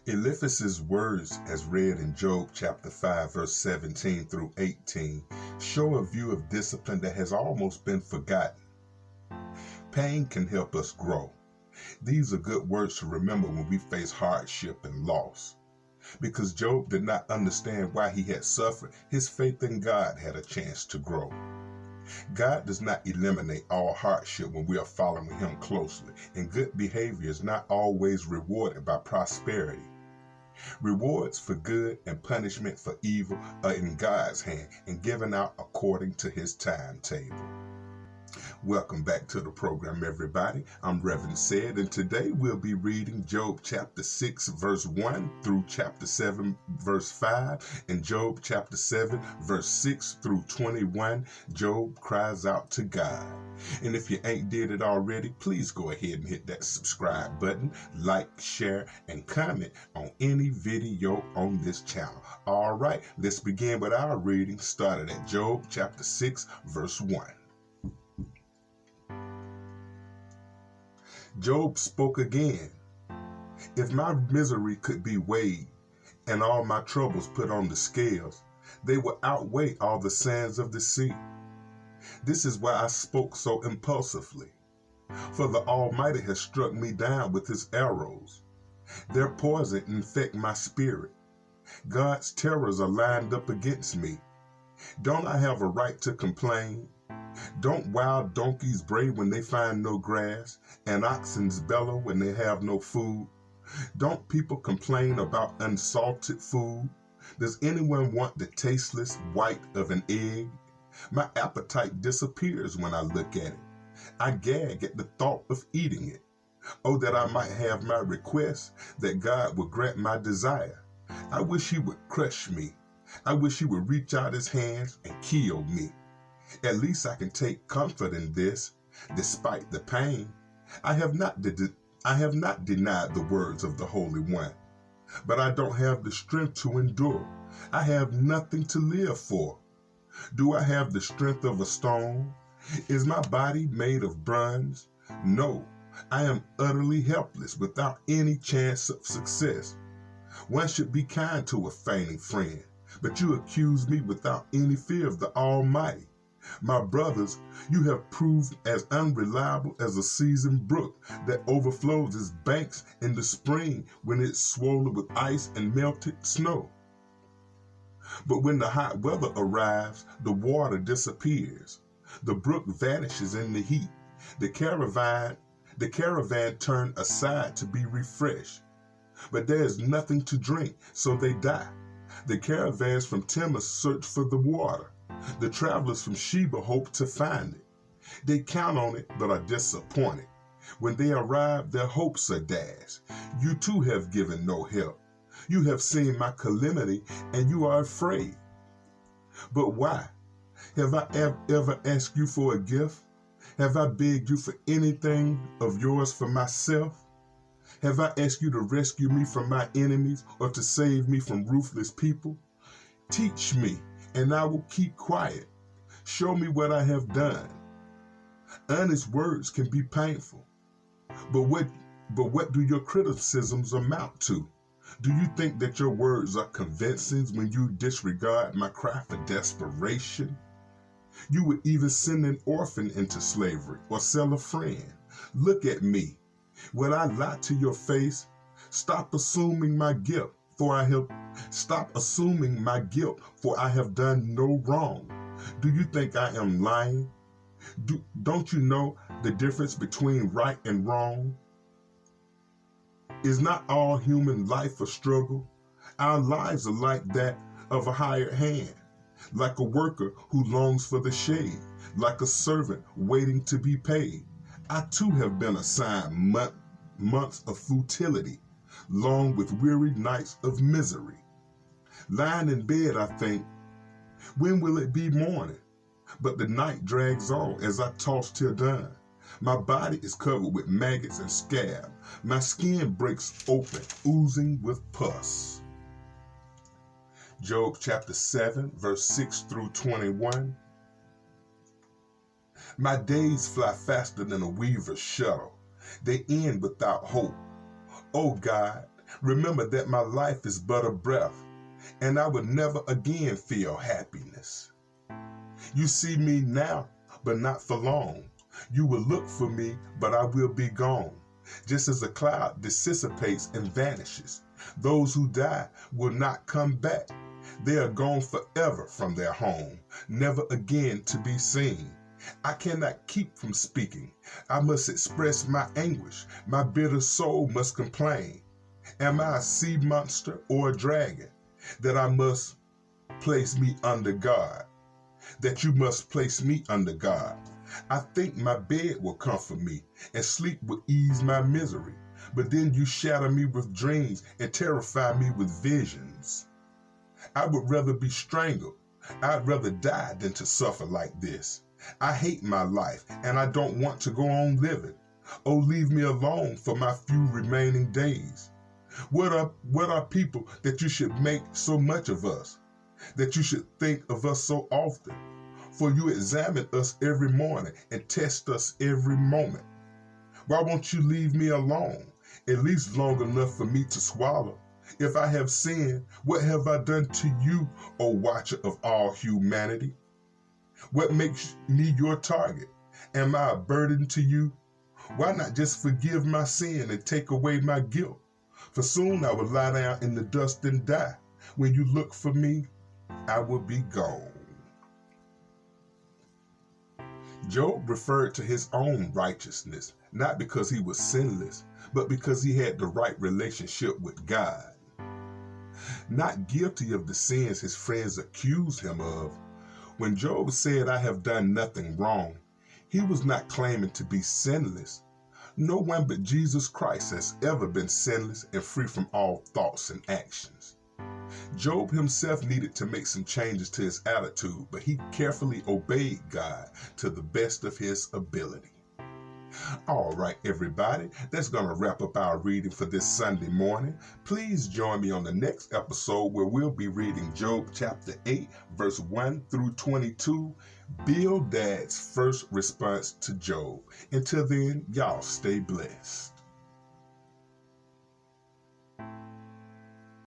Eliphaz's words, as read in Job chapter 5, verse 17 through 18, show a view of discipline that has almost been forgotten. Pain can help us grow. These are good words to remember when we face hardship and loss. Because Job did not understand why he had suffered, his faith in God had a chance to grow. God does not eliminate all hardship when we are following Him closely, and good behavior is not always rewarded by prosperity. Rewards for good and punishment for evil are in God's hand and given out according to His timetable. Welcome back to the program, everybody. I'm Reverend Said, and today we'll be reading Job chapter 6, verse 1 through chapter 7, verse 5, and Job chapter 7, verse 6 through 21. Job cries out to God. And if you ain't did it already, please go ahead and hit that subscribe button, like, share, and comment on any video on this channel. All right, let's begin with our reading, started at Job chapter 6, verse 1. Job spoke again. If my misery could be weighed and all my troubles put on the scales, they would outweigh all the sands of the sea. This is why I spoke so impulsively. For the Almighty has struck me down with His arrows. Their poison infect my spirit. God's terrors are lined up against me. Don't I have a right to complain? Don't wild donkeys bray when they find no grass, and oxen bellow when they have no food? Don't people complain about unsalted food? Does anyone want the tasteless white of an egg? My appetite disappears when I look at it. I gag at the thought of eating it. Oh, that I might have my request, that God would grant my desire. I wish He would crush me. I wish He would reach out His hands and kill me. At least I can take comfort in this, despite the pain. I have not denied the words of the Holy One, but I don't have the strength to endure. I have nothing to live for. Do I have the strength of a stone? Is my body made of bronze? No, I am utterly helpless, without any chance of success. One should be kind to a fainting friend, but you accuse me without any fear of the Almighty. My brothers, you have proved as unreliable as a seasoned brook that overflows its banks in the spring when it's swollen with ice and melted snow. But when the hot weather arrives, the water disappears. The brook vanishes in the heat. The caravan turn aside to be refreshed. But there is nothing to drink, so they die. The caravans from Timnah search for the water. The travelers from Sheba hope to find it. They count on it, but are disappointed. When they arrive, their hopes are dashed. You too have given no help. You have seen my calamity, and you are afraid. But why? Have I ever asked you for a gift? Have I begged you for anything of yours for myself? Have I asked you to rescue me from my enemies or to save me from ruthless people? Teach me, and I will keep quiet. Show me what I have done. Honest words can be painful. But what do your criticisms amount to? Do you think that your words are convincing when you disregard my cry for desperation? You would even send an orphan into slavery or sell a friend. Look at me. Would I lie to your face? Stop assuming my guilt, for I have done no wrong. Do you think I am lying? Don't you know the difference between right and wrong? Is not all human life a struggle? Our lives are like that of a hired hand, like a worker who longs for the shade, like a servant waiting to be paid. I too have been assigned months of futility, long with weary nights of misery. Lying in bed, I think, when will it be morning? But the night drags on as I toss till dawn. My body is covered with maggots and scab. My skin breaks open, oozing with pus. Job chapter 7, verse 6 through 21. My days fly faster than a weaver's shuttle. They end without hope. O God, Remember that my life is but a breath, and I will never again feel happiness. You see me now, but not for long. You will look for me, but I will be gone. Just as a cloud dissipates and vanishes, those who die will not come back. They are gone forever from their home, never again to be seen. I cannot keep from speaking. I must express my anguish. My bitter soul must complain. Am I a sea monster or a dragon that I must place me under God? That you must place me under God. I think my bed will comfort me and sleep will ease my misery. But then you shatter me with dreams and terrify me with visions. I would rather be strangled. I'd rather die than to suffer like this. I hate my life and I don't want to go on living. Oh, leave me alone for my few remaining days. What are people that you should make so much of us? That you should think of us so often? For you examine us every morning and test us every moment. Why won't you leave me alone, at least long enough for me to swallow? If I have sinned, what have I done to you, O watcher of all humanity? What makes me your target? Am I a burden to you? Why not just forgive my sin and take away my guilt? For soon I will lie down in the dust and die. When you look for me, I will be gone. Job referred to his own righteousness, not because he was sinless, but because he had the right relationship with God. Not guilty of the sins his friends accused him of. When Job said, I have done nothing wrong, he was not claiming to be sinless. No one but Jesus Christ has ever been sinless and free from all thoughts and actions. Job himself needed to make some changes to his attitude, but he carefully obeyed God to the best of his ability. All right, everybody, that's going to wrap up our reading for this Sunday morning. Please join me on the next episode where we'll be reading Job chapter 8, verse 1 through 22, Bildad's first response to Job. Until then, y'all stay blessed.